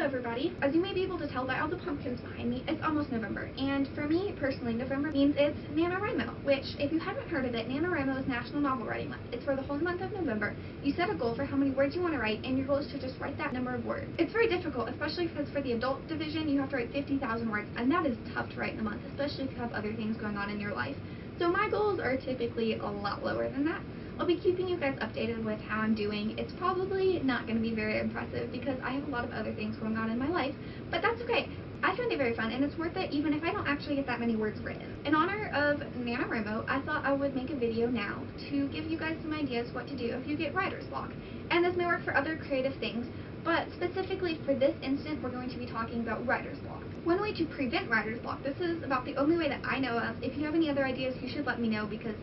everybody. As you may be able to tell by all the pumpkins behind me, it's almost November, and for me personally, November means it's Nanowrimo, which, if you haven't heard of it, Nanowrimo is National Novel Writing Month. It's for the whole month of November. You set a goal for how many words you want to write, and your goal is to just write that number of words. It's very difficult, especially because for the adult division, you have to write 50,000 words, and that is tough to write in a month, especially if you have other things going on in your life. So my goals are typically a lot lower than that. I'll be keeping you guys updated with how I'm doing. It's probably not going to be very impressive because I have a lot of other things going on in my life, but that's okay. I find it very fun, and it's worth it even if I don't actually get that many words written. In honor of Nanowrimo, I thought I would make a video now to give you guys some ideas what to do if you get writer's block. And this may work for other creative things, but specifically for this instant, we're going to be talking about writer's block. One way to prevent writer's block, this is about the only way that I know of. If you have any other ideas, you should let me know because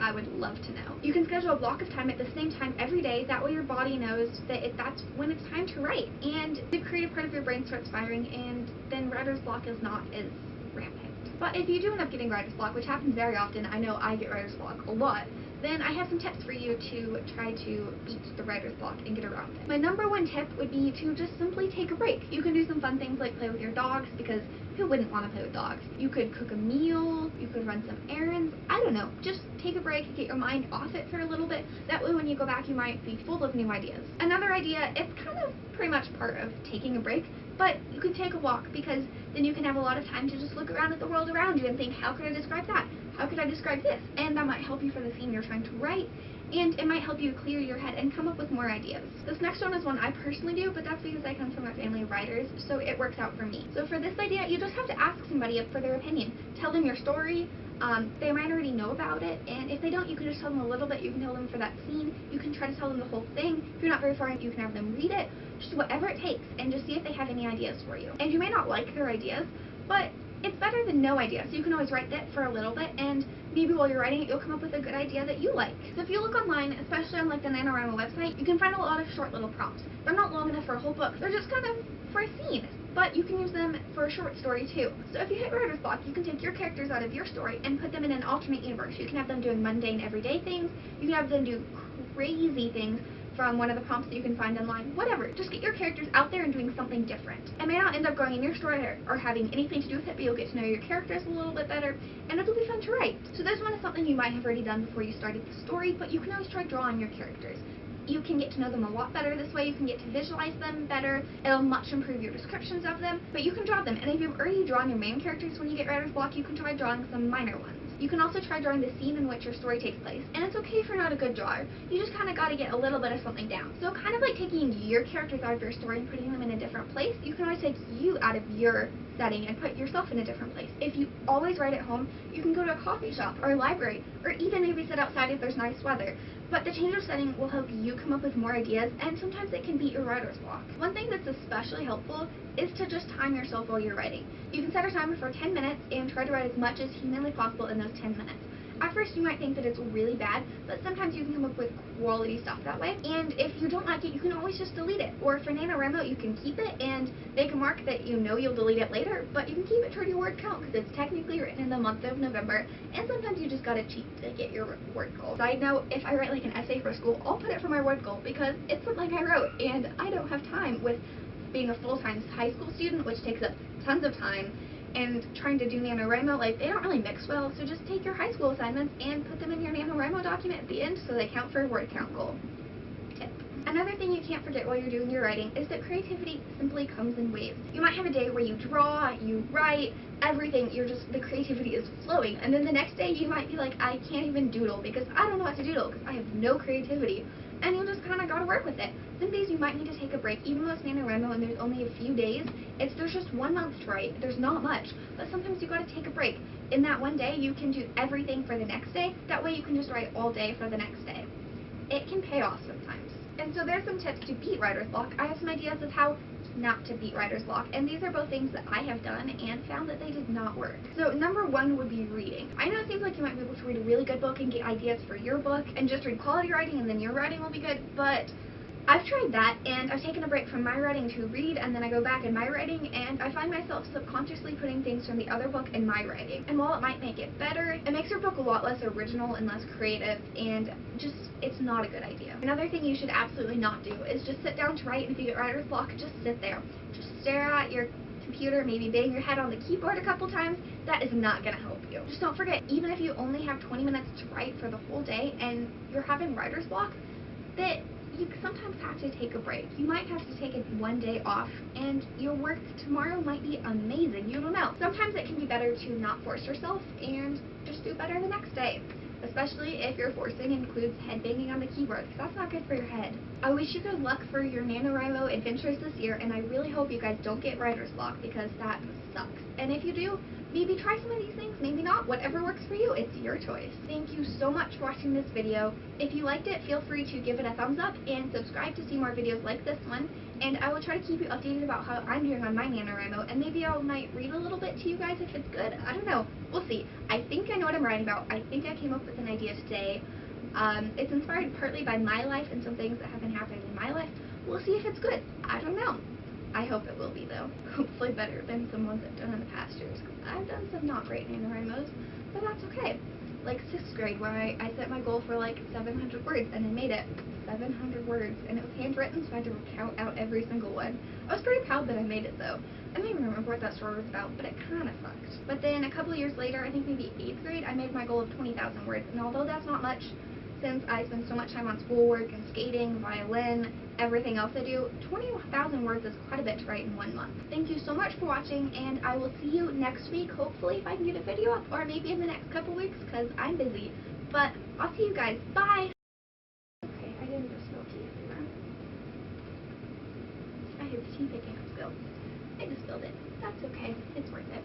I would love to know. You can schedule a block of time at the same time every day. That way your body knows that that's when it's time to write. And the creative part of your brain starts firing, and then writer's block is not as rampant. But if you do end up getting writer's block, which happens very often, I know I get writer's block a lot, then I have some tips for you to try to beat the writer's block and get around it. My number one tip would be to just simply take a break. You can do some fun things like play with your dogs, because who wouldn't want to play with dogs? You could cook a meal, you could run some errands, I don't know. Just take a break, get your mind off it for a little bit. That way when you go back, you might be full of new ideas. Another idea, it's kind of pretty much part of taking a break, but you could take a walk, because then you can have a lot of time to just look around at the world around you and think, how could I describe that? How could I describe this? And that might help you for the scene you're trying to write, and it might help you clear your head and come up with more ideas. This next one is one I personally do, but that's because I come from a family of writers, so it works out for me. So for this idea, you just have to ask somebody for their opinion. Tell them your story. They might already know about it, and if they don't, you can just tell them a little bit. You can tell them for that scene. You can try to tell them the whole thing. If you're not very far in, you can have them read it. Just whatever it takes, and just see if they have any ideas for you. And you may not like their ideas, but it's better than no idea, so you can always write that for a little bit, and maybe while you're writing it, you'll come up with a good idea that you like. So if you look online, especially on like the Nanowrimo website, you can find a lot of short little prompts. They're not long enough for a whole book. They're just kind of for a scene, but you can use them for a short story too. So if you hit writer's block, you can take your characters out of your story and put them in an alternate universe. You can have them doing mundane, everyday things. You can have them do crazy things from one of the prompts that you can find online, whatever. Just get your characters out there and doing something different. It may not end up going in your story or having anything to do with it, but you'll get to know your characters a little bit better, and it'll be fun to write. So this one is something you might have already done before you started the story, but you can always try drawing your characters. You can get to know them a lot better this way. You can get to visualize them better. It'll much improve your descriptions of them, but you can draw them. And if you've already drawn your main characters when you get writer's block, you can try drawing some minor ones. You can also try drawing the scene in which your story takes place, and it's okay if you're not a good drawer. You just kind of got to get a little bit of something down. So kind of like taking your characters out of your story and putting them in a different place, you can always take you out of your setting and put yourself in a different place. If you always write at home, you can go to a coffee shop or a library, or even maybe sit outside if there's nice weather. But the change of setting will help you come up with more ideas, and sometimes it can beat your writer's block. One thing that's especially helpful is to just time yourself while you're writing. You can set a timer for 10 minutes and try to write as much as humanly possible in those 10 minutes. At first you might think that it's really bad, but sometimes you can come up with quality stuff that way. And if you don't like it, you can always just delete it. Or for Nanowrimo, you can keep it and make a mark that you know you'll delete it later, but you can keep it toward your word count because it's technically written in the month of November, and sometimes you just gotta cheat to get your word goal. Side note, if I write like an essay for school, I'll put it for my word goal because it's something I wrote, and I don't have time with being a full-time high school student, which takes up tons of time, and trying to do Nanowrimo, like, they don't really mix well, so just take your high school assignments and put them in your Nanowrimo document at the end so they count for a word count goal. Tip. Another thing you can't forget while you're doing your writing is that creativity simply comes in waves. You might have a day where you draw, you write, everything, the creativity is flowing, and then the next day you might be like, I can't even doodle because I don't know what to doodle because I have no creativity. And you'll just kind of gotta work with it. Some days you might need to take a break, even though it's Nanowrimo and there's only a few days. There's just 1 month to write. There's not much, but sometimes you gotta take a break. In that one day, you can do everything for the next day. That way you can just write all day for the next day. It can pay off sometimes. And so there's some tips to beat writer's block. I have some ideas of how not to beat writer's block, and these are both things that I have done and found that they did not work. So number one would be reading. I know it seems like you might be able to read a really good book and get ideas for your book and just read quality writing and then your writing will be good, but I've tried that, and I've taken a break from my writing to read, and then I go back in my writing, and I find myself subconsciously putting things from the other book in my writing. And while it might make it better, it makes your book a lot less original and less creative, and just It's not a good idea. Another thing you should absolutely not do is just sit down to write, and if you get writer's block, just sit there. Just stare at your computer, maybe bang your head on the keyboard a couple times. That is not going to help you. Just don't forget, even if you only have 20 minutes to write for the whole day and you're having writer's block, that you sometimes have to take a break. You might have to take one day off, and your work tomorrow might be amazing. You don't know. Sometimes it can be better to not force yourself and just do better the next day, especially if your forcing includes head banging on the keyboard, because that's not good for your head. I wish you good luck for your NaNoWriMo adventures this year, and I really hope you guys don't get writer's block, because that sucks. And if you do, maybe try some of these things, maybe not. Whatever works for you, it's your choice. Thank you so much for watching this video. If you liked it, feel free to give it a thumbs up and subscribe to see more videos like this one. And I will try to keep you updated about how I'm doing on my NaNoWriMo, and maybe I might read a little bit to you guys if it's good. I don't know. We'll see. I think I know what I'm writing about. I think I came up with an idea today. It's inspired partly by my life and some things that have been happening in my life. We'll see if it's good. I don't know. I hope it will be, though. Hopefully better than some ones I've done in the past years. I've done some not great NaNoWriMos, but that's okay. Like 6th grade, where I set my goal for like 700 words, and I made it 700 words, and it was handwritten, so I had to count out every single one. I was pretty proud that I made it, though. I don't even remember what that story was about, but it kind of sucked. But then a couple years later, I think maybe 8th grade, I made my goal of 20,000 words, and although that's not much, since I spend so much time on schoolwork and skating, violin, everything else I do, 20,000 words is quite a bit to write in 1 month. Thank you so much for watching, and I will see you next week, hopefully, if I can get a video up, or maybe in the next couple weeks, because I'm busy. But I'll see you guys. Bye! Okay, I didn't just spill tea everywhere. I have tea picking up spill. I just spilled it. That's okay. It's worth it.